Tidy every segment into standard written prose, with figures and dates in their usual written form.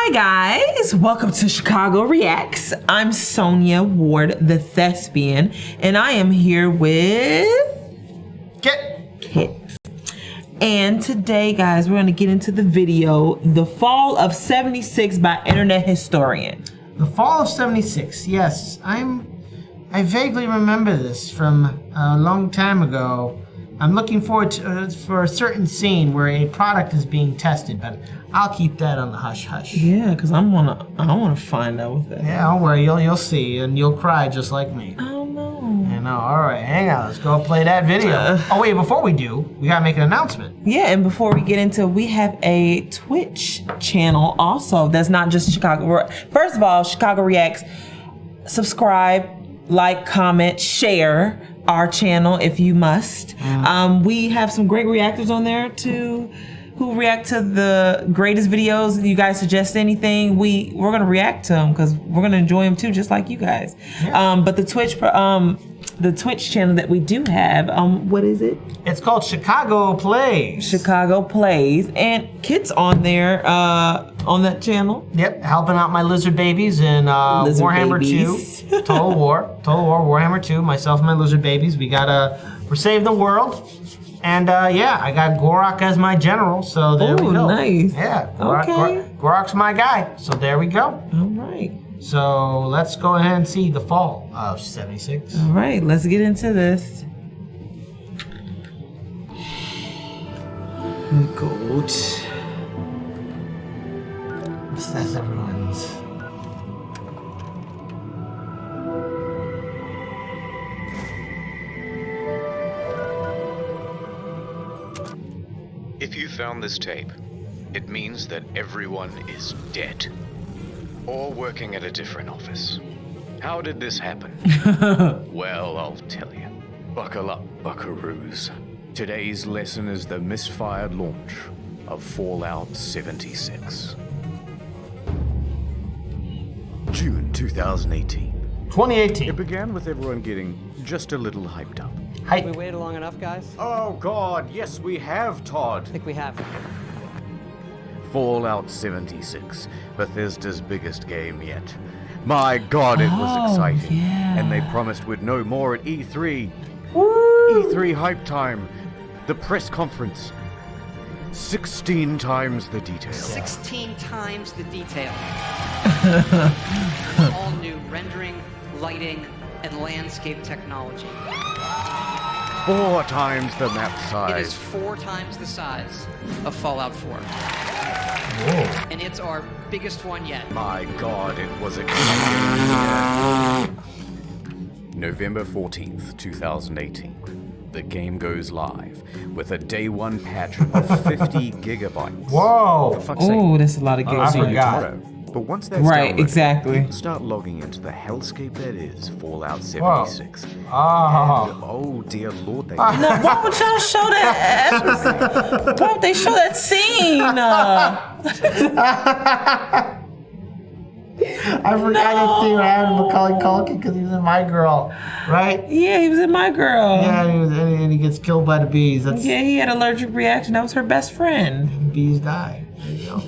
Hi guys, welcome to Chicago Reacts. I'm Sonya Ward, the thespian, and I am here with Kit. And today, guys, we're gonna get into the video, The Fall of 76 by Internet Historian. The Fall of 76, yes. I vaguely remember this from a long time ago. I'm looking forward to for a certain scene where a product is being tested, but I'll keep that on the hush-hush. Yeah, because I wanna find out what that is. Yeah, don't worry, you'll see, and you'll cry just like me. Oh no. I know, all right, hang on, let's go play that video. Oh wait, before we do, we gotta make an announcement. Yeah, and before we get into, we have a Twitch channel also that's not just Chicago. First of all, Chicago Reacts, subscribe, like, comment, share our channel if you must. We have some great reactors on there too, who react to the greatest videos. You guys suggest anything, we're gonna react to them because we're gonna enjoy them too, just like you guys. Yeah. But the Twitch channel that we do have, what is it? It's called Chicago Plays. Chicago Plays, and Kit's on there, on that channel. Yep, helping out my lizard babies in Warhammer 2, Total War, Warhammer 2. Myself and my lizard babies. We're saving the world, and yeah, I got Gorok as my general. So there we go. Nice. Yeah. Okay. Gorok's my guy. So there we go. All right. So let's go ahead and see the fall of 76. All right, let's get into this. Gold. Bethesda ruins. If you found this tape, it means that everyone is dead. Or working at a different office. How did this happen? Well, I'll tell you. Buckle up, buckaroos. Today's lesson is the misfired launch of Fallout 76. June 2018. 2018. It began with everyone getting just a little hyped up. Hype. We waited long enough, guys? Oh God, yes we have, Todd. I think we have. Fallout 76, Bethesda's biggest game yet. My God, it was exciting. Yeah. And they promised we'd know more at E3. Woo! E3 hype time. The press conference. 16 times the detail. 16 times the detail. All new rendering, lighting, and landscape technology. 4 times the map It is size. 4 times the size of Fallout 4. Whoa. And it's our biggest one yet. My God, it was exciting. November 14th, 2018. The game goes live with a day 1 patch of 50 gigabytes. Whoa. For fuck's sake. Oh, that's a lot of I gigs. forgot. Tomorrow. But once that's Right, downloaded, exactly. you can start logging into the hellscape that is Fallout 76. Oh. And, oh dear Lord, they No, why would y'all show that? Why would they show that scene? I forgot to see what happened to Macaulay Culkin because he was in My Girl, right? Yeah, he was in My Girl. Yeah, and he gets killed by the bees. That's Yeah, he had an allergic reaction. That was her best friend. bees die. There you go.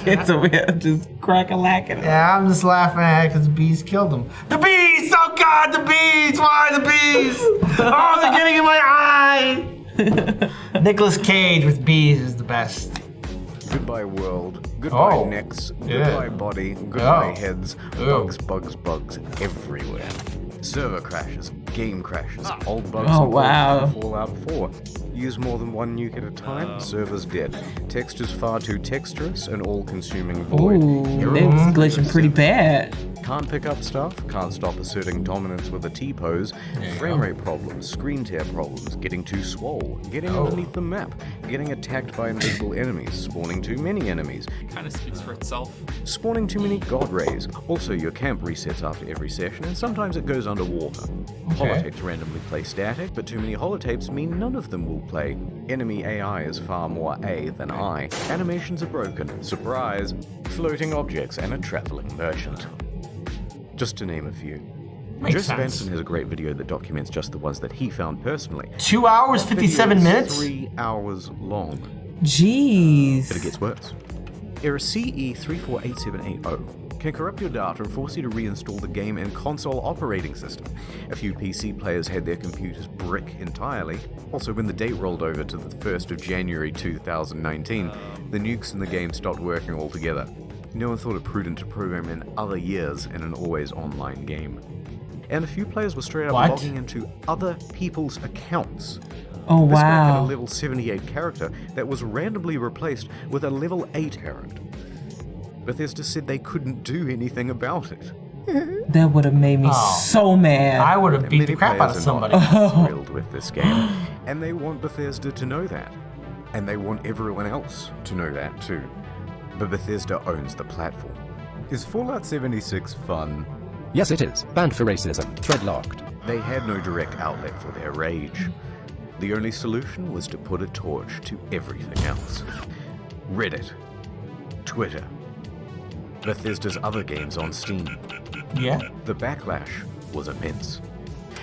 It's a weird, just crack-a-lacking. Yeah, I'm just laughing at it because the bees killed him. The bees! Oh God, the bees! Why the bees? Oh, they're getting in my eye! Nicolas Cage with bees is the best. Goodbye world, goodbye necks, goodbye body, goodbye heads, bugs everywhere. Server crashes, game crashes, old bugs wow. from Fallout 4. Use more than one nuke at a time, server's dead. Textures far too texturous and all-consuming void. Ooh, it was glitching pretty bad. Can't pick up stuff, can't stop asserting dominance with a T-pose, frame rate problems, screen tear problems, getting too swole, getting underneath the map, getting attacked by invisible enemies, spawning too many enemies. Kind of speaks for itself. Spawning too many god rays. Also, your camp resets after every session, and sometimes it goes underwater. Holotapes randomly play static, but too many holotapes mean none of them will play. Enemy AI is far more A than I. Animations are broken. Surprise! Floating objects and a traveling merchant. Just to name a few. Joe Svensson has a great video that documents just the ones that he found personally. 2 hours, 57 minutes? 3 hours long. Jeez. But it gets worse. Error CE348780 can corrupt your data and force you to reinstall the game and console operating system. A few PC players had their computers brick entirely. Also, when the date rolled over to the 1st of January 2019, the nukes in the game stopped working altogether. No one thought it prudent to program in other years in an always online game. And a few players were straight up logging into other people's accounts. Oh, This guy had a wow. level 78 character that was randomly replaced with a level 8 character. Bethesda said they couldn't do anything about it. That would have made me so mad. I would have beat Many the crap out of players are somebody. not thrilled with this game, and they want Bethesda to know that. And they want everyone else to know that too. But Bethesda owns the platform. Is Fallout 76 fun? Yes, it is. Banned for racism. Thread locked. They had no direct outlet for their rage. The only solution was to put a torch to everything else. Reddit, Twitter, Bethesda's other games on Steam. Yeah. The backlash was immense.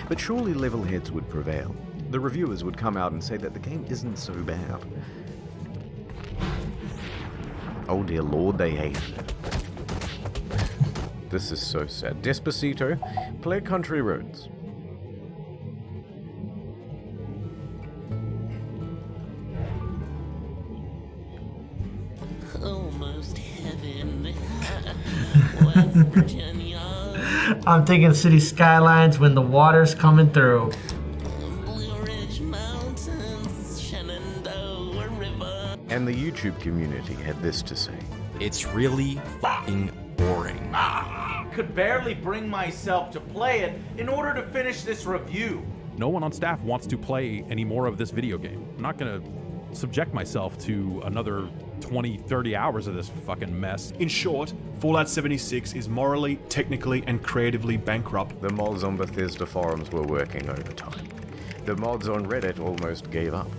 But surely level heads would prevail. The reviewers would come out and say that the game isn't so bad. Oh dear lord, they hated it. This is so sad. Despacito, play Country Roads. Almost heaven. West Virginia. I'm thinking city skylines when the water's coming through. Blue Ridge Mountains. Shenandoah River. And the YouTube community had this to say. It's really f***ing boring. Could barely bring myself to play it in order to finish this review. No one on staff wants to play any more of this video game. I'm not gonna subject myself to another 20, 30 hours of this fucking mess. In short, Fallout 76 is morally, technically, and creatively bankrupt. The mods on Bethesda forums were working overtime. The mods on Reddit almost gave up.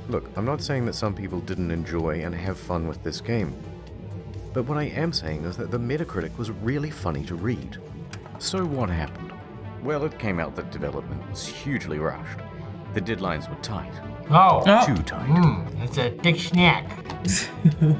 Look, I'm not saying that some people didn't enjoy and have fun with this game. But what I am saying is that the Metacritic was really funny to read. So what happened? Well, it came out that development was hugely rushed. The deadlines were tight. Oh. Too tight. It's a dick snack.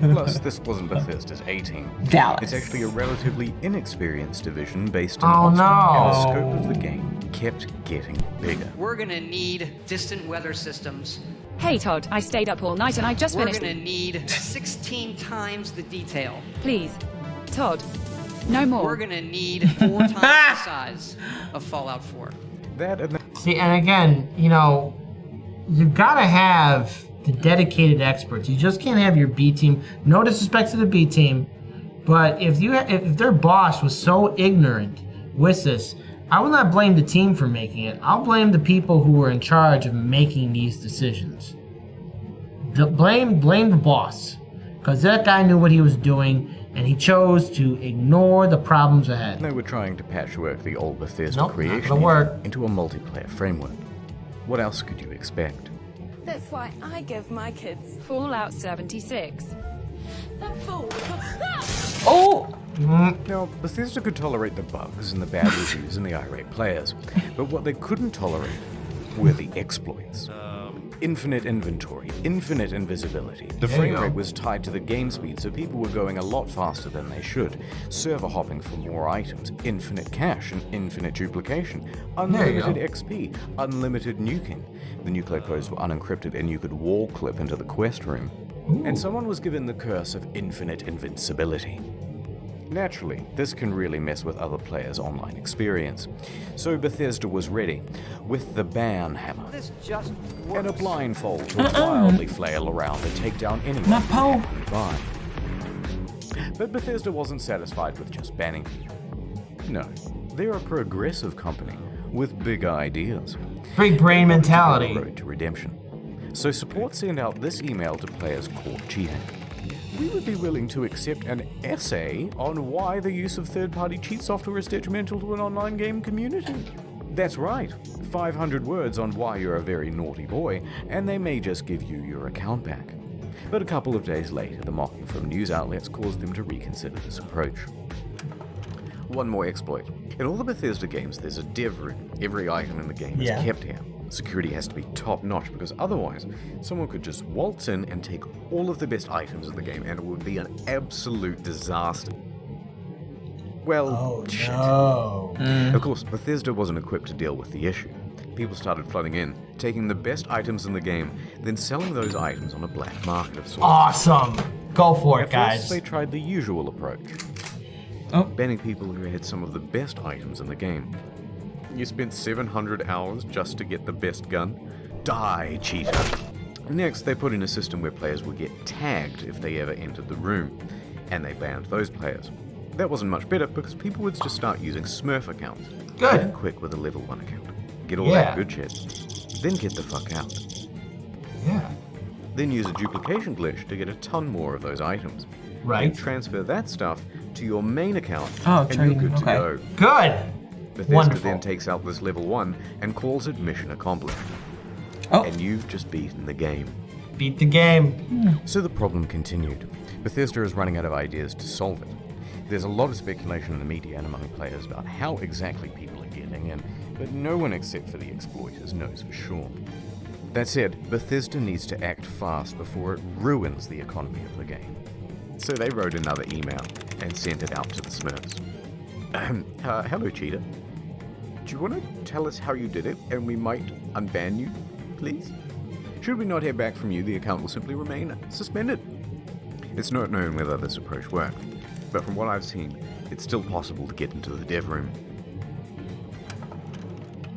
Plus, this wasn't Bethesda's A-team. Dallas. It's actually a relatively inexperienced division based in Oh, Austin, and the no. scope of the game kept getting bigger. We're gonna need distant weather systems. Hey Todd, I stayed up all night and I just We're finished. gonna need 16 times the detail. Please, Todd, no more. We're gonna need 4 times the size of Fallout 4. That and See, and again, you know, you've got to have the dedicated experts. You just can't have your B team. No disrespect to the B team, but if their boss was so ignorant with this, I will not blame the team for making it. I'll blame the people who were in charge of making these decisions. Blame the boss, because that guy knew what he was doing, and he chose to ignore the problems ahead. they were trying to patchwork the old Bethesda Nope, not creation gonna work. into a multiplayer framework. What else could you expect? That's why I give my kids Fallout 76. that food. Oh, Now, Bethesda could tolerate the bugs and the bad reviews and the irate players, but what they couldn't tolerate were the exploits. Infinite inventory, infinite invisibility. The frame rate was tied to the game speed, so people were going a lot faster than they should. Server hopping for more items, infinite cache and infinite duplication, unlimited XP, unlimited nuking. The nuclear codes were unencrypted and you could wall clip into the quest room. And someone was given the curse of infinite invincibility. Naturally, this can really mess with other players' online experience. So Bethesda was ready, with the ban hammer This just and works. a blindfold to wildly flail around and take down anyone My who pole. happened by. But Bethesda wasn't satisfied with just banning people. No, they're a progressive company with big ideas. Big brain They wanted to go mentality. the road to redemption. So support sent out this email to players caught cheating. We would be willing to accept an essay on why the use of third-party cheat software is detrimental to an online game community. That's right, 500 words on why you're a very naughty boy, and they may just give you your account back. But a couple of days later, the mocking from news outlets caused them to reconsider this approach. One more exploit. In all the Bethesda games, there's a dev room. Every item in the game is kept here. Security has to be top-notch because otherwise someone could just waltz in and take all of the best items in the game and it would be an absolute disaster. Well, shit. No. Of course, Bethesda wasn't equipped to deal with the issue. People started flooding in, taking the best items in the game, then selling those items on a black market of sorts. Awesome. Go for it, At guys. first, they tried the usual approach. Banning people who had some of the best items in the game. You spent 700 hours just to get the best gun? Die, cheater. Next, they put in a system where players would get tagged if they ever entered the room, and they banned those players. That wasn't much better because people would just start using Smurf accounts. Good. Get in quick with a level 1 account. Get all that good shit. Then get the fuck out. Yeah. Then use a duplication glitch to get a ton more of those items. Right. Then transfer that stuff to your main account, Oh, and trading, you're good to go. Good. Bethesda Wonderful. then takes out this level 1 and calls it mission accomplished. Oh. And you've just beaten the game. Beat the game. So the problem continued. Bethesda is running out of ideas to solve it. There's a lot of speculation in the media and among players about how exactly people are getting in, but no one except for the exploiters knows for sure. That said, Bethesda needs to act fast before it ruins the economy of the game. So they wrote another email and sent it out to the Smurfs. Hello, cheater. Do you want to tell us how you did it and we might unban you, please? Should we not hear back from you, the account will simply remain suspended. It's not known whether this approach worked, but from what I've seen, it's still possible to get into the dev room.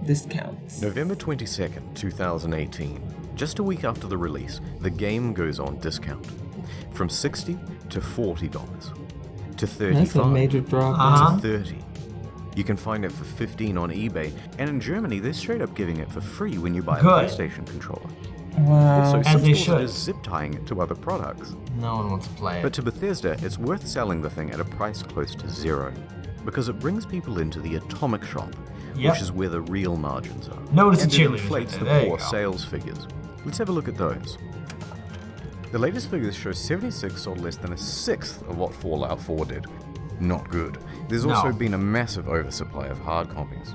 Discounts. November 22nd, 2018. Just a week after the release, the game goes on discount. From $60 to $40 to $35 That's a major drop. to $30. You can find it for $15 on eBay, and in Germany, they're straight up giving it for free when you buy a Good. PlayStation controller. Wow. Also, As some they stores should. are just zip tying it to other products. No one wants to play it. But to Bethesda, it's worth selling the thing at a price close to zero, because it brings people into the atomic shop, Yep. which is where the real margins are. Notice and the it cheerleaders inflates right the there. There you poor go. sales figures. Let's have a look at those. The latest figures show 76 sold less than a sixth of what Fallout 4 did. Not good. There's also No. been a massive oversupply of hard copies.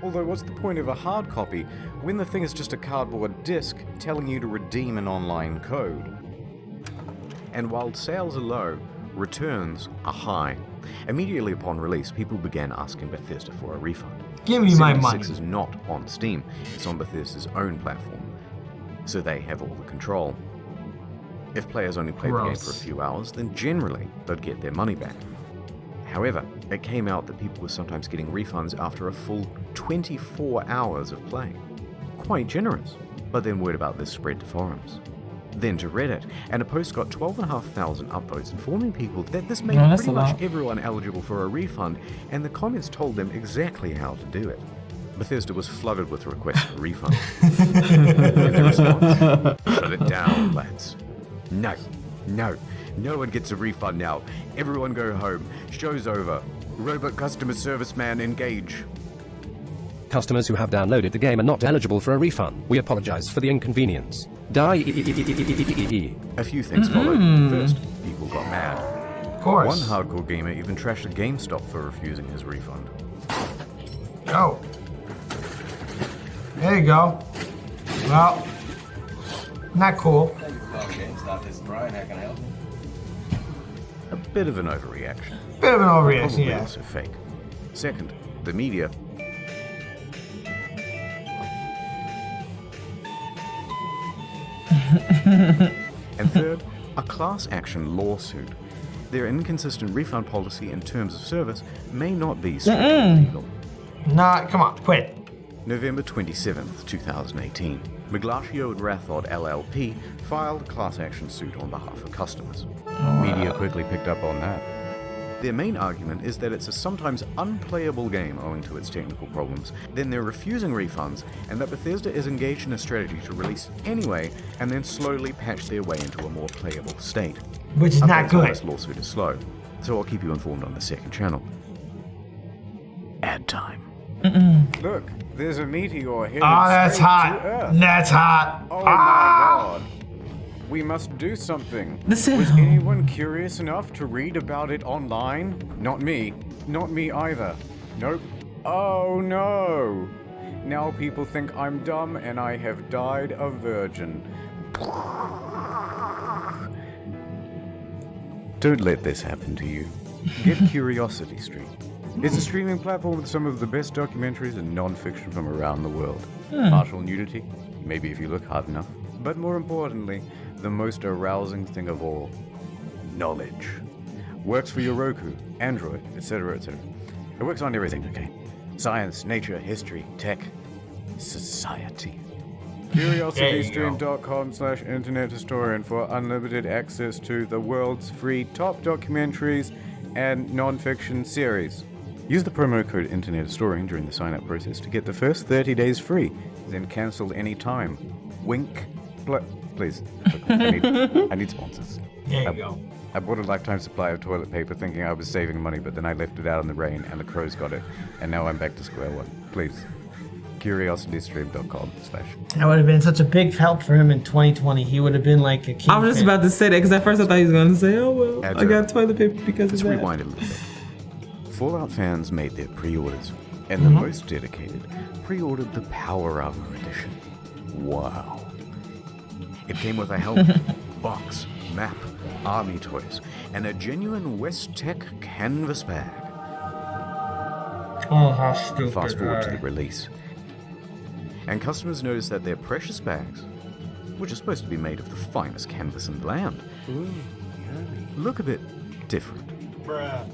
Although, what's the point of a hard copy when the thing is just a cardboard disc telling you to redeem an online code? And while sales are low, returns are high. Immediately upon release, people began asking Bethesda for a refund. Give me my 76 money. is not on Steam, it's on Bethesda's own platform, so they have all the control. If players only play the game for a Gross. few hours, then generally they'd get their money back. However, it came out that people were sometimes getting refunds after a full 24 hours of playing. Quite generous, but then word about this spread to forums. Then to Reddit, and a post got 12,500 upvotes informing people that this made No, that's pretty a much lot. everyone eligible for a refund, and the comments told them exactly how to do it. Bethesda was flooded with requests for refunds. And the response, shut it down, lads. No one gets a refund now. Everyone go home. Show's over. Robot customer service man engage. Customers who have downloaded the game are not eligible for a refund. We apologize for the inconvenience. Die. A few things followed. First, people got mad. Of course. One hardcore gamer even trashed a GameStop for refusing his refund. Go. There you go. Well, not cool. A bit of an overreaction. Bit of an overreaction, Probably yeah. also fake. Second, the media. And third, a class action lawsuit. Their inconsistent refund policy and terms of service may not be strictly legal. Nah, come on, quit. November 27th, 2018. Miglatio and Rathod LLP filed a class action suit on behalf of customers. Media quickly picked up on that. Their main argument is that it's a sometimes unplayable game owing to its technical problems, then they're refusing refunds, and that Bethesda is engaged in a strategy to release anyway and then slowly patch their way into a more playable state. Which is not Updates on good. This lawsuit is slow, so I'll keep you informed on the second channel. Ad time. Look, there's a meteor headed Oh, that's straight hot. to Earth. That's hot. Oh Ah! my god. We must do something. This Was is- anyone curious enough to read about it online? Not me. Not me either. Nope. Oh no. Now people think I'm dumb and I have died a virgin. Don't let this happen to you. Get Curiosity Stream. It's a streaming platform with some of the best documentaries and non-fiction from around the world. Partial nudity, maybe if you look hard enough. But more importantly, the most arousing thing of all, knowledge. Works for your Roku, Android, etc., etc. It works on everything, okay? Science, nature, history, tech, society. CuriosityStream.com/internethistorian for unlimited access to the world's free top documentaries and non-fiction series. Use the promo code InternetHistorian during the sign-up process to get the first 30 days free, then cancel any time. Wink. Please. I need sponsors. There you go. I bought a lifetime supply of toilet paper thinking I was saving money, but then I left it out in the rain and the crows got it, and now I'm back to square one. Please. CuriosityStream.com/ That would have been such a big help for him in 2020. He would have been like a king. I was just about to say that because at first I thought he was going to say, "Oh well, I got toilet paper because Let's of that." rewind a little bit. Fallout fans made their pre-orders, and the most dedicated pre-ordered the Power Armor Edition. Wow. It came with a helmet, box, map, army toys, and a genuine West Tech canvas bag. Oh, how stupid. Fast forward to the release. And customers noticed that their precious bags, which are supposed to be made of the finest canvas in the land, look a bit different.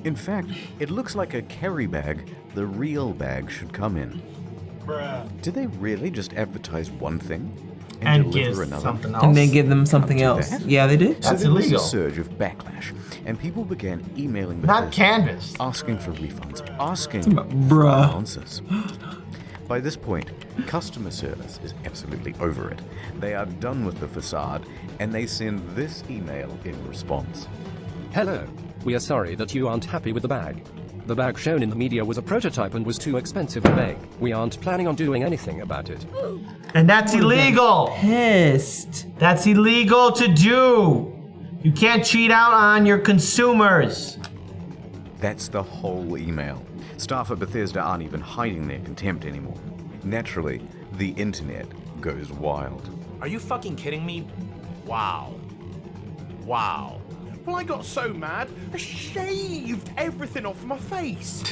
In fact, it looks like a carry bag the real bag should come in. Did they really just advertise one thing and deliver give another? something else? And then give them something else. That? Yeah, they did. So That's there was illegal. a surge of backlash, and people began emailing Not Bethesda, canvas. asking for refunds, asking Bruh. for answers. By this point, customer service is absolutely over it. They are done with the facade, and they send this email in response. Hello. We are sorry that you aren't happy with the bag. The bag shown in the media was a prototype and was too expensive to make. We aren't planning on doing anything about it. And that's illegal. Pissed. That's illegal to do. You can't cheat out on your consumers. That's the whole email. Staff at Bethesda aren't even hiding their contempt anymore. Naturally, the internet goes wild. Are you fucking kidding me? Wow. Wow. Well, I got so mad, I shaved everything off my face.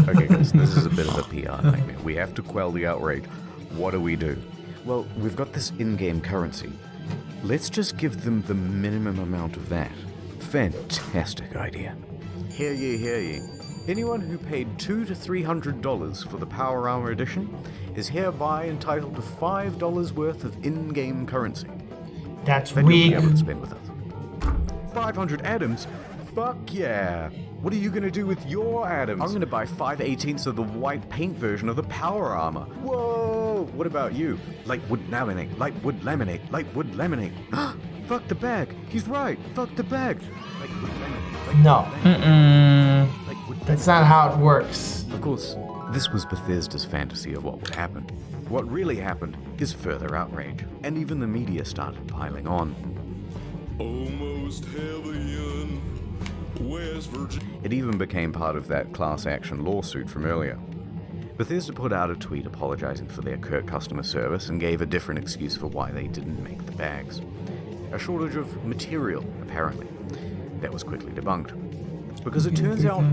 Okay, guys, this is a bit of a PR nightmare. We have to quell the outrage. What do we do? Well, we've got this in-game currency. Let's just give them the minimum amount of that. Fantastic idea. Hear ye, hear ye. Anyone who paid $200 to $300 for the Power Armor Edition is hereby entitled to $5 worth of in-game currency. That's That you'll be weak. able to spend with us. 500 atoms? Fuck yeah! What are you gonna do with your atoms? I'm gonna buy 5/18 of the white paint version of the Power Armor. Whoa! What about you? Light wood laminate, light wood laminate, light wood laminate. Fuck the bag! He's right! Fuck the bag! Light wood laminate, light No. wood laminate, light wood That's not how it works. Of course, this was Bethesda's fantasy of what would happen. What really happened is further outrage, and even the media started piling on. Almost heaven, West Virginia. It even became part of that class action lawsuit from earlier. Bethesda put out a tweet apologizing for their curt customer service and gave a different excuse for why they didn't make the bags. A shortage of material, apparently. That was quickly debunked. Because it turns out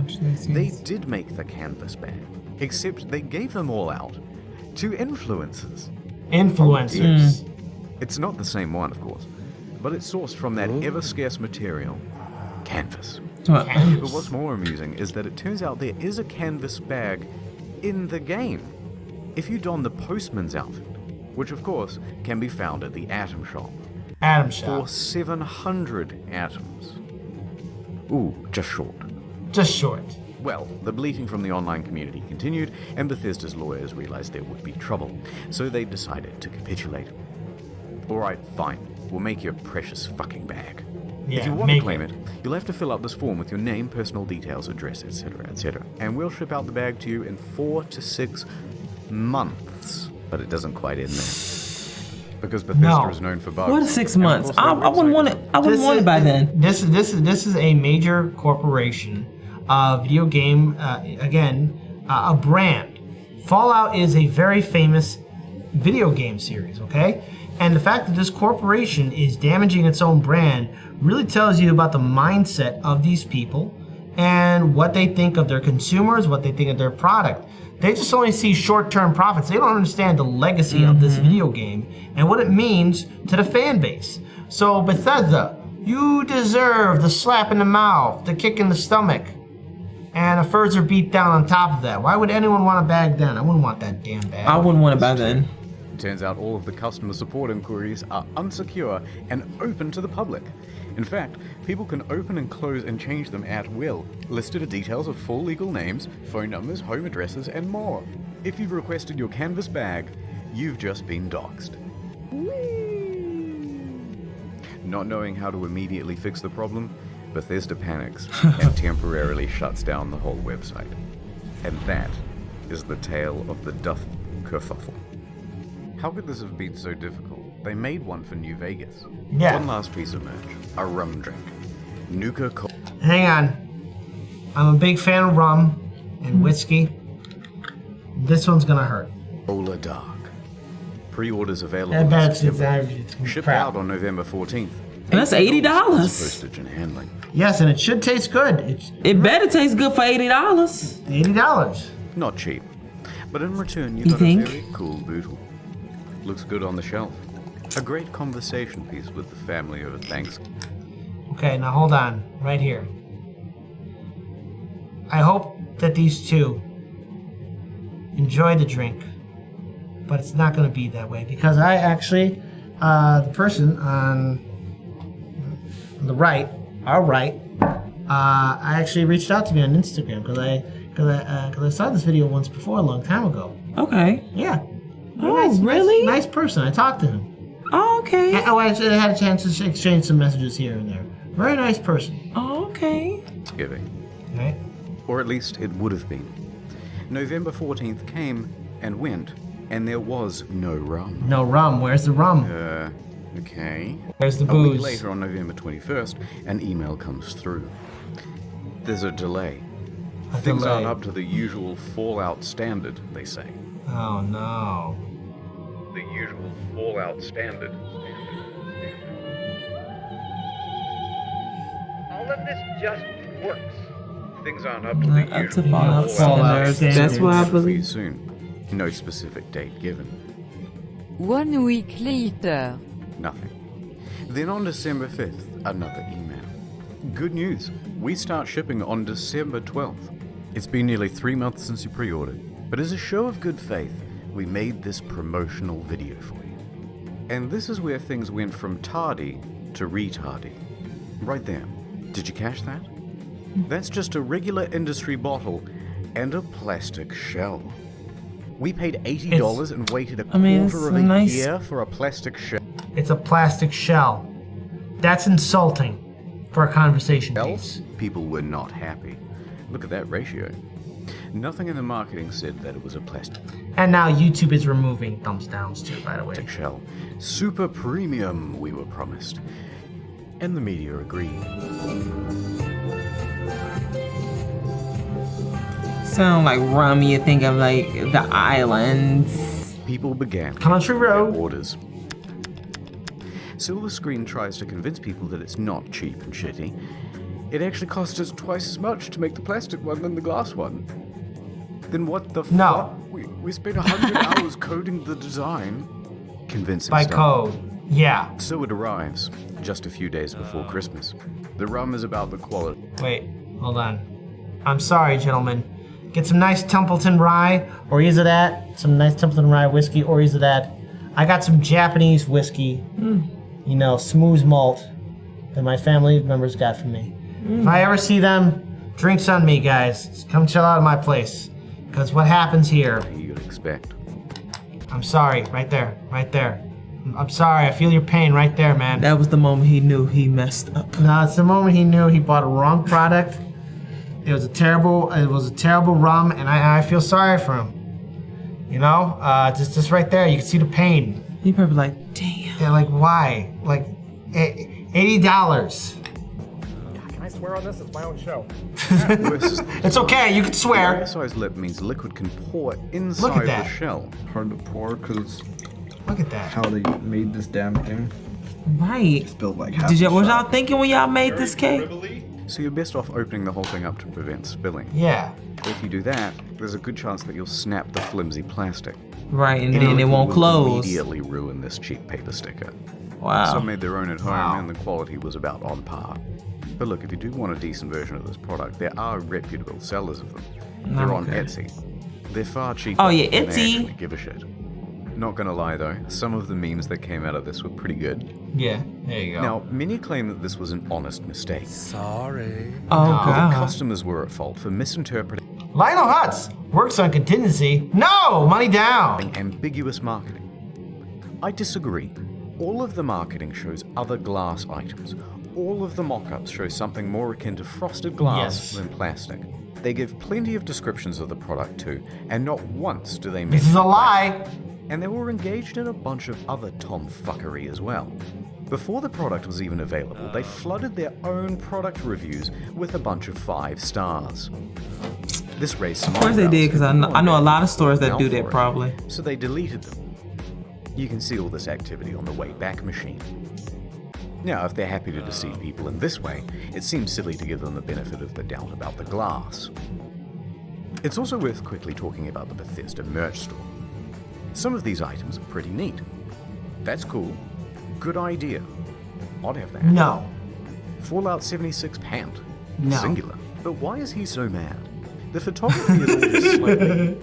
they did make the canvas bag, except they gave them all out to influencers. Influencers. It's not the same one, of course, but it's sourced from that ever-scarce material, canvas. But what's more amusing is that it turns out there is a canvas bag in the game. If you don the postman's outfit, which of course can be found at the Atom Shop. Atom Shop. For 700 atoms. Ooh, just short. Just short. Well, the bleating from the online community continued, and Bethesda's lawyers realized there would be trouble, so they decided to capitulate. Alright, fine. We'll make you a precious fucking bag. Yeah, if you want to make claim it, you'll have to fill out this form with your name, personal details, address, etc., etc. And we'll ship out the bag to you in 4 to 6 months. But it doesn't quite end there. Because Bethesda is known for bugs. 4 to 6 months. I wouldn't want it. I wouldn't want it by then. This is a major corporation, video game, a brand Fallout is a very famous video game series, okay? And the fact that this corporation is damaging its own brand really tells you about the mindset of these people and what they think of their consumers, what they think of their product. They just only see short-term profits. They don't understand the legacy of this video game and what it means to the fan base. So Bethesda, you deserve the slap in the mouth, the kick in the stomach, and a further beat down on top of that. Why would anyone want a bag then? I wouldn't want that damn bag. I wouldn't want a bag then. Turns out all of the customer support inquiries are unsecure and open to the public. In fact, people can open and close and change them at will. Listed are details of full legal names, phone numbers, home addresses, and more. If you've requested your canvas bag, you've just been doxxed. Not knowing how to immediately fix the problem, Bethesda panics and temporarily shuts down the whole website. And that is the tale of the Duff kerfuffle. How could this have been so difficult? They made one for New Vegas. Yeah. One last piece of merch. A rum drink. Nuka Hang on. I'm a big fan of rum and whiskey. This one's gonna hurt. Cola Dark. Pre-orders available. I bet in September. it's Shipped crap. out on November 14th. And that's $80. Postage and handling. Yes, and it should taste good. It better taste good for $80. $80. Not cheap. But in return, you You got think? a very cool bootle. Looks good on the shelf. A great conversation piece with the family over Thanksgiving. Okay, now hold on. Right here. I hope that these two enjoy the drink. But it's not going to be that way. Because I actually, the person on the right, our right, I actually reached out to me on Instagram because I saw this video once before a long time ago. Okay. Yeah. Oh, really? Nice person. I talked to him. Oh, okay. I had a chance to exchange some messages here and there. Very nice person. Oh, okay. Right? Or at least it would have been. November 14th came and went, and there was no rum. No rum. Where's the rum? Okay. Where's the A booze? week later, on November 21st, an email comes through. There's a delay. Things aren't up to the usual Fallout standard, they say. Oh, no. The usual Fallout standard. All of this just works. Things aren't up to the Up usual to Fallout standards. That's what I believe. Soon. No specific date given. 1 week later. Nothing. Then on December 5th, another email. Good news. We start shipping on December 12th. It's been nearly 3 months since you pre-ordered, but as a show of good faith, we made this promotional video for you. And this is where things went from tardy to retardy. Right there. Did you catch that? That's just a regular industry bottle and a plastic shell. We paid $80 and waited a quarter of a year for a plastic shell. It's a plastic shell. That's insulting for a conversation piece. People were not happy. Look at that ratio. Nothing in the marketing said that it was a plastic. And now YouTube is removing thumbs downs too, by the way. Shell. Super premium, we were promised. And the media agreed. Sound like rum, you think of like the islands. People began Country Road orders. Silver Screen tries to convince people that it's not cheap and shitty. It actually costs us twice as much to make the plastic one than the glass one. Then what the fuck? We spent 100 hours coding the design. Convincing by stuff. code. Yeah. So it arrives, just a few days before Christmas. The rum is about the quality. Wait, hold on. I'm sorry, gentlemen. Get some nice Templeton rye, or either that, some nice Templeton rye whiskey, or either that. I got some Japanese whiskey, you know, smooth malt, that my family members got from me. If I ever see them, drinks on me, guys. Just come chill out of my place. Because what happens here... You'd expect. I'm sorry, right there, right there. I'm sorry, I feel your pain right there, man. That was the moment he knew he messed up. No, it's the moment he knew he bought a wrong product. It was a terrible rum, and I feel sorry for him. You know, just right there, you can see the pain. He probably like, damn. Yeah, like why? Like $80. I swear on this, it's my own show. It's okay, you can swear. The size lip means liquid can pour inside the shell. Hard to pour because look at that. How they made this damn thing. Right. Spilled like Was y'all thinking when y'all made this cake? So you're best off opening the whole thing up to prevent spilling. Yeah. If you do that, there's a good chance that you'll snap the flimsy plastic. Right, and then it won't close. Immediately ruin this cheap paper sticker. Wow. Some made their own at home and the quality was about on par. But look, if you do want a decent version of this product, there are reputable sellers of them. They're on Etsy. They're far cheaper Oh yeah, than they Etsy. actually give a shit. Not gonna lie though, some of the memes that came out of this were pretty good. Yeah, there you go. Now, many claim that this was an honest mistake. Sorry. Oh, But God. the customers were at fault for misinterpreting Lionel Hutz works on contingency. No, money down. ambiguous marketing. I disagree. All of the marketing shows other glass items. All of the mock-ups show something more akin to frosted glass than plastic. They give plenty of descriptions of the product too, and not once do they mention This is a lie. And they were engaged in a bunch of other tomfuckery as well. Before the product was even available, they flooded their own product reviews with a bunch of 5 stars. This raised some Of course they did, because I know a lot of stores that do that probably. So they deleted them. You can see all this activity on the Wayback Machine. Now, if they're happy to deceive people in this way, it seems silly to give them the benefit of the doubt about the glass. It's also worth quickly talking about the Bethesda merch store. Some of these items are pretty neat. That's cool. Good idea. I'd have that. No. Fallout 76 pant. No. Singular. But why is he so mad? The photography is always slightly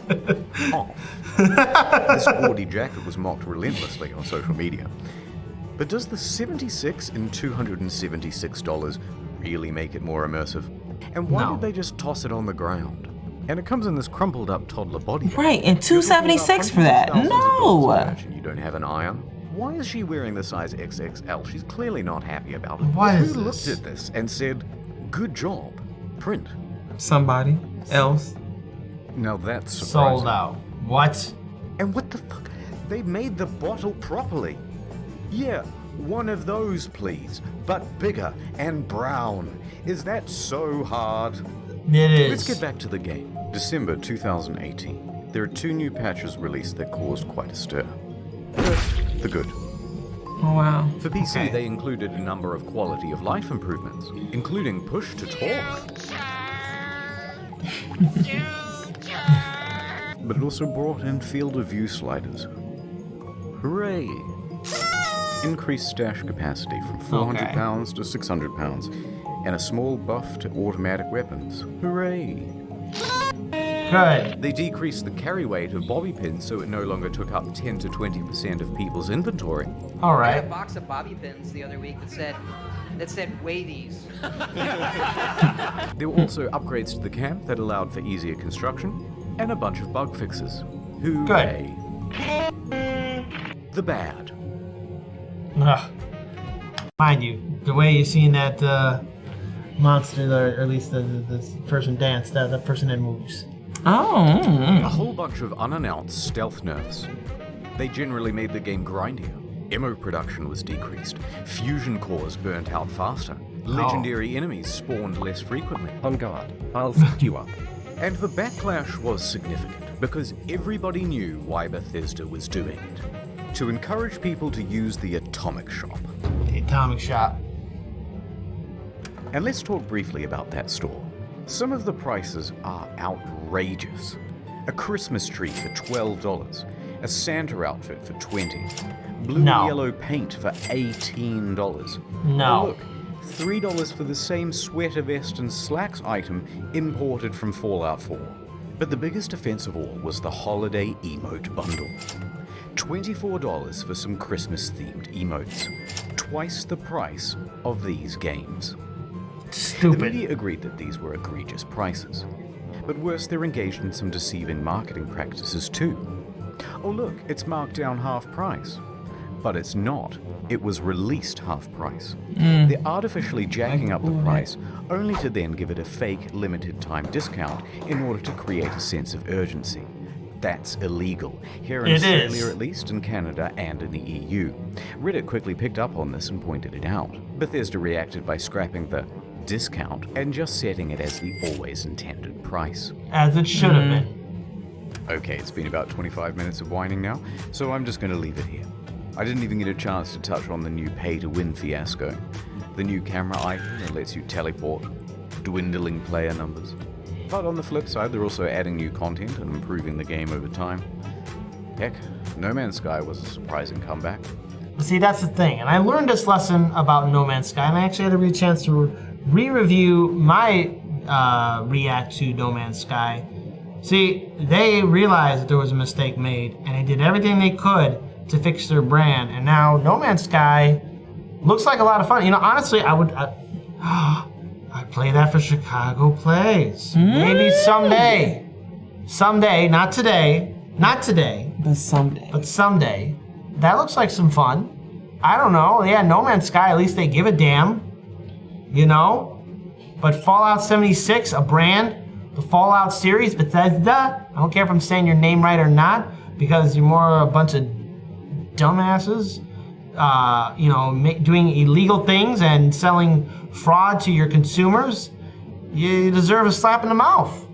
off. This gaudy jacket was mocked relentlessly on social media. But does the $76 in $276 really make it more immersive? And why did they just toss it on the ground? And it comes in this crumpled up toddler body. Right, and $276 for that. No. And you don't have an iron. Why is she wearing the size XXL? She's clearly not happy about it. What Who is looked this? at this and said, "Good job, print"? Somebody else. Now that's surprising. Sold out. What? And what the fuck? They made the bottle properly. Yeah, one of those, please, but bigger and brown. Is that so hard? It is. Let's get back to the game. December 2018. There are 2 new patches released that caused quite a stir. First, the good. Oh, wow. For PC, they included a number of quality of life improvements, including push to talk. But it also brought in field of view sliders. Hooray! Increased stash capacity from 400 pounds to 600 pounds, and a small buff to automatic weapons. Hooray! Good. They decreased the carry weight of bobby pins so it no longer took up 10 to 20% of people's inventory. All I right. had a box of bobby pins the other week that said weigh these. There were also upgrades to the camp that allowed for easier construction, and a bunch of bug fixes. Hooray! The bad. Ugh. Mind you, the way you're seeing that monster, or at least the person dance, that person that moves. Oh. A whole bunch of unannounced stealth nerfs. They generally made the game grindier. Ammo production was decreased. Fusion cores burnt out faster. Legendary enemies spawned less frequently. On guard. I'll fuck you up. And the backlash was significant because everybody knew why Bethesda was doing it. To encourage people to use the Atomic Shop. The Atomic Shop. And let's talk briefly about that store. Some of the prices are outrageous. A Christmas tree for $12. A Santa outfit for $20. Blue and yellow paint for $18. No. Oh, look, $3 for the same sweater vest and slacks item imported from Fallout 4. But the biggest offense of all was the holiday emote bundle. $24 for some Christmas-themed emotes. Twice the price of these games. Stupid. The media agreed that these were egregious prices. But worse, they're engaged in some deceiving marketing practices too. Oh look, it's marked down half price. But it's not. It was released half price. They're artificially jacking up the price, only to then give it a fake limited time discount in order to create a sense of urgency. That's illegal. Here in Australia, at least, in Canada, and in the EU. Reddit quickly picked up on this and pointed it out. Bethesda reacted by scrapping the discount and just setting it as the always intended price. As it should have been. Okay, it's been about 25 minutes of whining now, so I'm just going to leave it here. I didn't even get a chance to touch on the new pay-to-win fiasco. The new camera icon that lets you teleport dwindling player numbers. But on the flip side, they're also adding new content and improving the game over time. Heck, No Man's Sky was a surprising comeback. See, that's the thing, and I learned this lesson about No Man's Sky, and I actually had a chance to re-review my react to No Man's Sky. See, they realized that there was a mistake made, and they did everything they could to fix their brand, and now No Man's Sky looks like a lot of fun. You know, honestly, I'd play that for Chicago Plays. Maybe someday. Someday, not today. Not today. But someday. But someday. That looks like some fun. I don't know. Yeah, No Man's Sky, at least they give a damn. You know? But Fallout 76, a brand, the Fallout series, Bethesda, I don't care if I'm saying your name right or not, because you're more a bunch of dumbasses, you know, doing illegal things and selling fraud to your consumers. You deserve a slap in the mouth.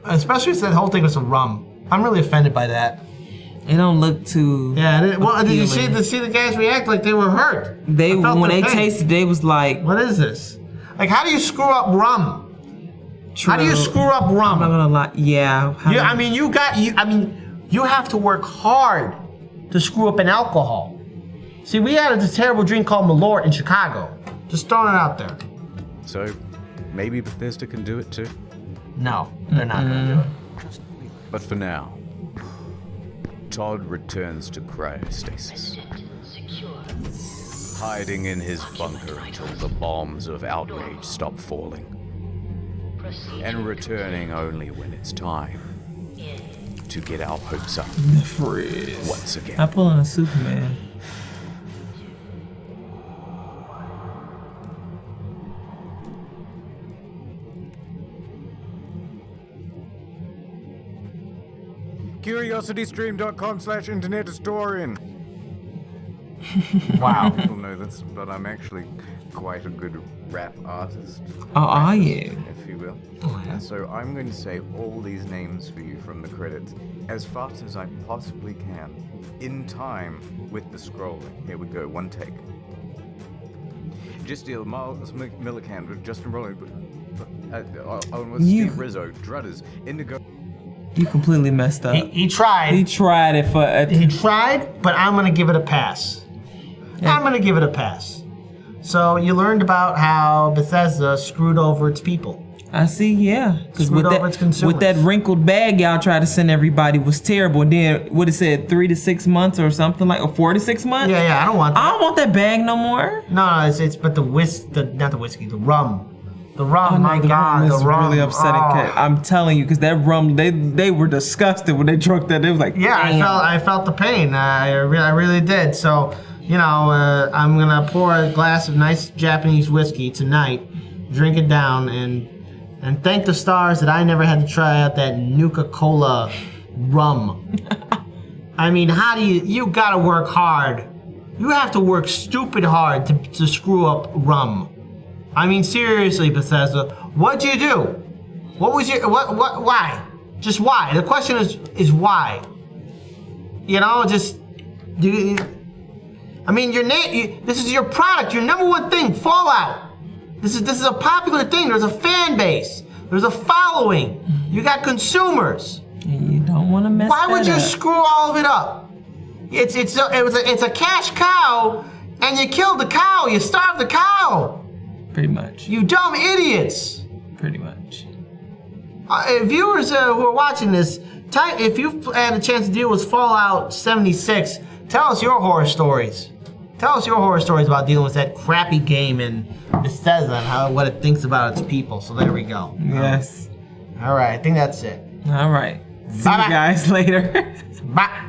Especially if that whole thing was a rum. I'm really offended by that. It don't look too. Yeah. Well, did you see the guys react like they were hurt? When they tasted, they was like, "What is this? Like, how do you screw up rum? True. How do you screw up rum? I'm not gonna lie. Yeah. You have to work hard to screw up an alcohol. See, we had a terrible drink called Malort in Chicago. Just throwing it out there. So, maybe Bethesda can do it too? No, they're not gonna do it. But for now, Todd returns to cryostasis, hiding in his bunker until the bombs of outrage stop falling, and returning only when it's time to get our hopes up once again. I pull on a Superman. CuriosityStream.com/internethistorian. Wow. People know this, but I'm actually quite a good rap artist. Oh, are you? If you will. Oh, yeah. So I'm going to say all these names for you from the credits as fast as I possibly can, in time with the scrolling. Here we go, one take. Just deal Miles Millican, Justin Roiland, Steve Rizzo, Drudders, Indigo. You completely messed up. He tried. He tried it for. He tried, but I'm gonna give it a pass. Yeah. I'm gonna give it a pass. So you learned about how Bethesda screwed over its people. I see, yeah. Because with that wrinkled bag y'all tried to send everybody was terrible. And then what it said, 3 to 6 months or something like, or 4 to 6 months. Yeah. I don't want that. I don't want that bag no more. No, it's but the rum. The rum, my God, the rum. Really upsetting. Oh. I'm telling you, because that rum, they were disgusted when they drunk that. They was like, yeah, I felt the pain. I really did. So, you know, I'm gonna pour a glass of nice Japanese whiskey tonight, drink it down, and thank the stars that I never had to try out that Nuka Cola rum. I mean, how do you gotta work hard. You have to work stupid hard to screw up rum. I mean, seriously, Bethesda, what'd you do? What was your, why? Just why? The question is why? You know, this is your product, your number one thing, Fallout. This is a popular thing. There's a fan base. There's a following. You got consumers. And you don't want to mess Why would you screw all of it up? It's a cash cow, and you killed the cow. You starved the cow. Pretty much. You dumb idiots. Pretty much. Viewers who are watching this, if you've had a chance to deal with Fallout 76, tell us your horror stories. Tell us your horror stories about dealing with that crappy game in Bethesda and what it thinks about its people. So there we go. Yes. All right, I think that's it. All right. See you guys later. Bye.